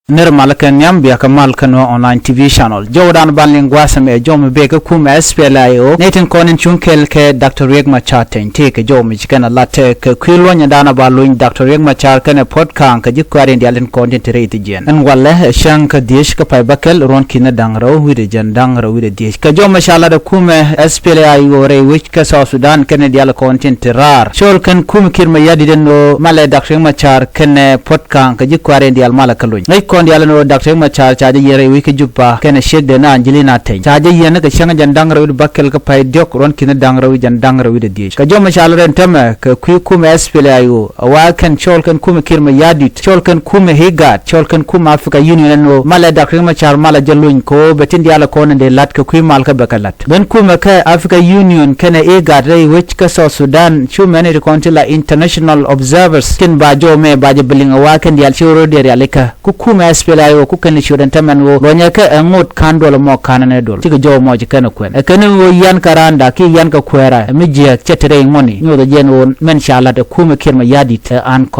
Nuer malakan yambia ka malkan online TV channel Jordan banling gwasam e jom beka kuumɛ SPLIO netin konin chunkel ke Dr. Riek Machar te ke jom chikana latte ke kwilo nyandana balun Dr. Riek Machar kene podcast ka jikwari ndialen content rate jen an walle shank dish ka pai bakel ron kina dangro wide jan dangro wide dish ka jom mashallah da kuumɛ SPLIO re which ka South Sudan kene dial content rar shol kan kuumɛ kirma yadi den no male Dr. Riek Machar kene podcast ka jikwari ndial malakalun kondi ala no Dr. Machar chaje yere wiki juppa kene shedde na Angelina tay chaje yene ka shanga jandangro wi bakkel ka pay diok ron kina dangro wi jandangro wi de di ka jom mashallah ren tama ka kuumɛ SPLIO wa kan chol kan kuumɛ kirma yadit chol kan kuumɛ higat chol kan kuumɛ Africa Union no mala Dr. Machar mala jalluñ ko betindi ala ko ne lat ka mal ka bakalat ben kuumɛ ka Africa Union kene higat re which ka South Sudan chumene de kontila international observers kin ba jome ba je bilinga wa kan dial choro de alika ku kuumɛ SPLIO ku kan shudan taman wo ronya ka ngot kan dole mo kanane dol tiga jowo mo jikana kwen e kan wo yan karanda ki yan ka kwera mi je chetere ngoni nyodo jen won men shala de kuumɛ kirma yadit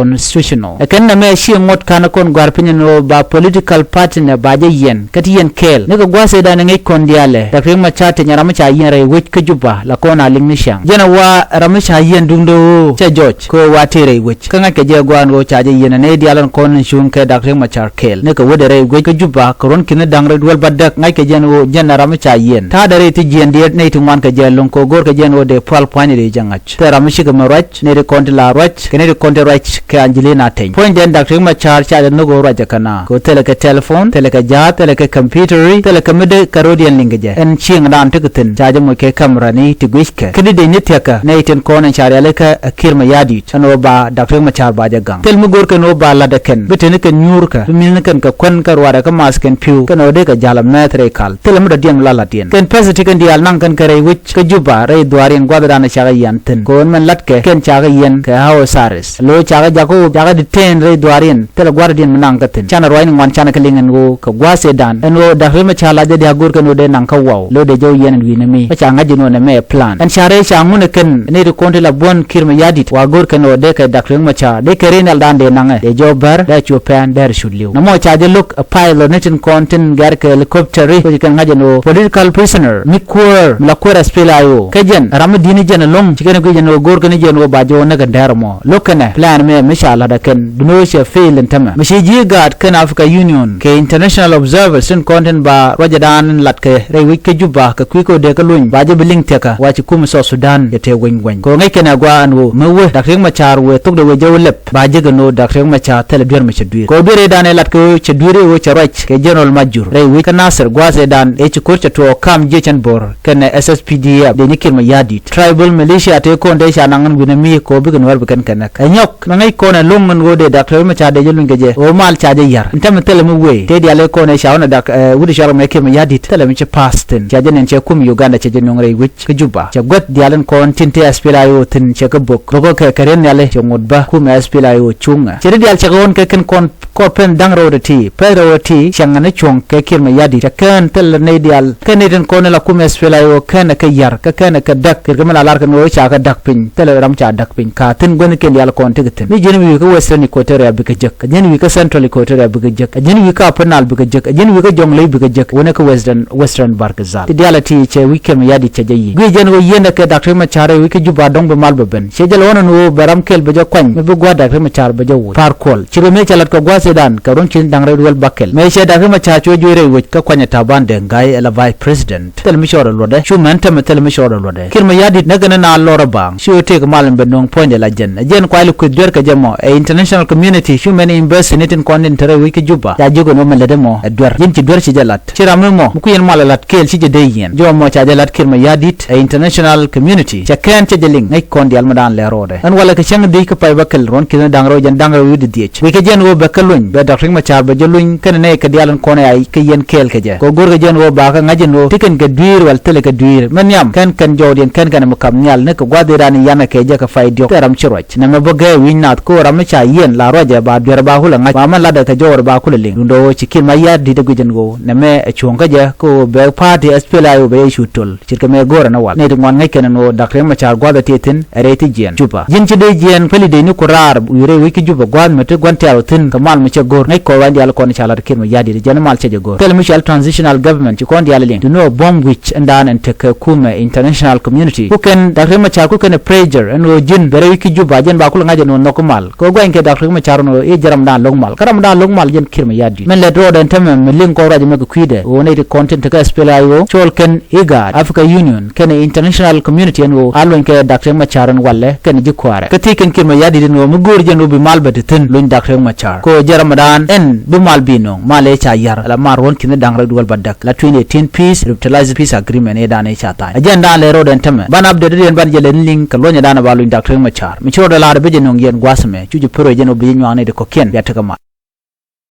unconstitutional e kan na me shi ngot kana kon gwar pinno ba political party ne ba je yen kati yen kel ne ko gwase da ngai kondiale da kirma chate nyara ma cha yen re wich ka juba la kona lingni shang jena wa ramisha yen dungdo che George ko watere wich kanga ke je gwan go cha je yen ne dialan kon shun ke da kirma char kel ne ko wodere go ka juba koron kina dangre dwal badak ngai ke jeno jenara ma cha yen ta dare ti jen de ne ti man ka jelon ko gor ka jeno de pal point de jangach te ramishi ka marach ne de konti la rach ke ne de konti rach ke Angelina tay point den Dr. Machar cha de no go raja kana ko tele ka telephone tele ka ja tele ka computer tele ka mede karodian lingaje en ching dan tikutin cha je mo ke camera ni ti gwiske kidi de ni teka ne ten konen cha ale ka kirma yadi chano ba Dr. Machar ba ja gang tel mu gor ka no ba la de ken betene ka nyurka min kan ka kon ka wara ka masken piu kan ode ka jalam metre kal telam da diam lala tien ken pesati kan dial nang kan kare wich ka juba re dwarin gwada na chaga yanten kon man latke ken chaga yen ka hawo sares lo chaga jako chaga de ten re dwarin tel gwada din nang ka ten chana roin wan chana kalingen go ka gwase dan eno da rema chala de agur kan ode nang ka waw lo de jow yen wi nemi cha ngaji no ne me plan an chare cha ngune ken ne de konti la bon kirma yadit wa gor kan ode ka Dr. Machar de kerenal dan de nang de jobar da chupan der shudliu namo chaje look a pilot netin content gar ka helicopter ko kan ngaje no political prisoner mikur la kora SPLIO kajen ramadini jen long chiken ko jen gor kan jen o bajo na ga dermo lokane plan me mishala da ken duno she fail entama mishi ji gad kan Africa Union ke international observers in content ba wajadan latke re wike juba ka kwiko de ka luñ baje biling teka wachi kum so Sudan yete wen ko ngai kana gwa anwo mewe Dr. Machar we tok de we jawlep baje ga no Dr. Machar tele dur me chedui ko bere dane latke chedure wo charach ke general major re wi kanasir gwase dan e ci kurcha to kam jechen bor ken SSPD de nikir ma yadi tribal militia te ko ndey sha nangan gune mi ko bi kan war bi kan kan nyok ngai ko na lungun wode Dr. Machar de jelun geje o mal chaje yar intam tele mu we te di ale ko ne sha ona dak wudi shar me ke ma yadi tele mi ci pasten chaje nen ce kum Uganda chaje non re wich ke juba cha got di alen ko tinte SPLIO tin che ke bok ko ke karen yale che ngudba kum SPLIO chunga che di al che kon ke ken kon ko pen dangro de ti pero ti changane chong ke kirma yadi kan tel ne dial kan den ko ne la kuumɛ SPLIO kan ka yar ka kan ka dak kirma la lar kan wo cha ka dak pin tel ram cha dak pin ka tin gon ken dial kon tigten mi jeni wi ko western equatoria bi ka jek jeni wi ka central equatoria bi ka jek jeni wi ka penal bi ka jek jeni wi ka jonglei bi ka jek wona ka western barkazal dial ti che wi kem yadi che jayi wi jeni wo yenda ka Dr. Machar wi ka juba dong be mal be ben che jel wona no baram kel be jokwan me bu gwa Dr. Machar be jawu par kol ci be me chalat ko gwa sedan ka ron cin dangre dual bakkel me che Dr. Machar cho jure wi ka kwanya taban de ngai ela vice president tel mi shoro lode shu man tam tel mi shoro lode kirma yadi nagana na lora bang shu te ko malam be non point de la jen ko ay ko der ka jamo e international community shu men invest in it in content re wi ka juba ya jogo no mel de mo der jen ci der ci jalat ci ram mo ku yen malalat kel ci je de yen jo mo cha jalat kirma yadi e international community cha ken ci jeling ngai kon dial madan le rode an wala ka chang de ko pay bakkel ron kin dangro jen dangro wi de diech wi ka jen wo bakkelun be Dr. Machar be jeluñ kan ne ka dialan ko ne ay ke yen kel ke je ko gor ga jen wo ba ka ngajen wo tiken ga duir wal tele ka duir man yam kan jawdien kan mu kam nyal ne ko gwade rani yana ke je ka fay dio teram chiroch ne me boge winnat ko ram cha yen la roje ba dur ba hula nga ma la da ka jor ba kula ling ndo cikin ma ya di de gujen go ne me chonga je ko be party SPLIO be shutol cirka me gora na wal ne de ngai ken no Dr. Machar gwada tetin reti jen juba jin ci de jen peli de ni ko rar yure wiki juba gwad mete gwantel tin kamal mu che gor ngai ko wandi al kon chala kirma yadi jana mal ceje go tel michel transitional government kon di alin to no bomb which ndan and take kume international community who can Dr. Machar ku can pressure and jin bere wiki juba jen ba kul ngaje no nokumal ko go enke Dr. Machar no e jaram dan longmal karam dan longmal jen kirma yadi men le road and tamam link ko raje meg kuide woni de content ka spelayo chol ken IGAD Africa Union ken international community and wo alwen ke Dr. Machar walle ken jikware kati ken kirma yadi no mu gor jen bi malbete ten luñ Dr. Machar ko jaram dan en bi malbino male cha yar la mar won kin dang rek duwal badak la 2018 peace revitalized peace agreement e dane cha ta agenda le road and tamam ban update den ban jelen link lonya dana balu Dr. Machar mi chodo la be jenong yen gwasme chuju pro jeno bi nyane de ko ken ya taka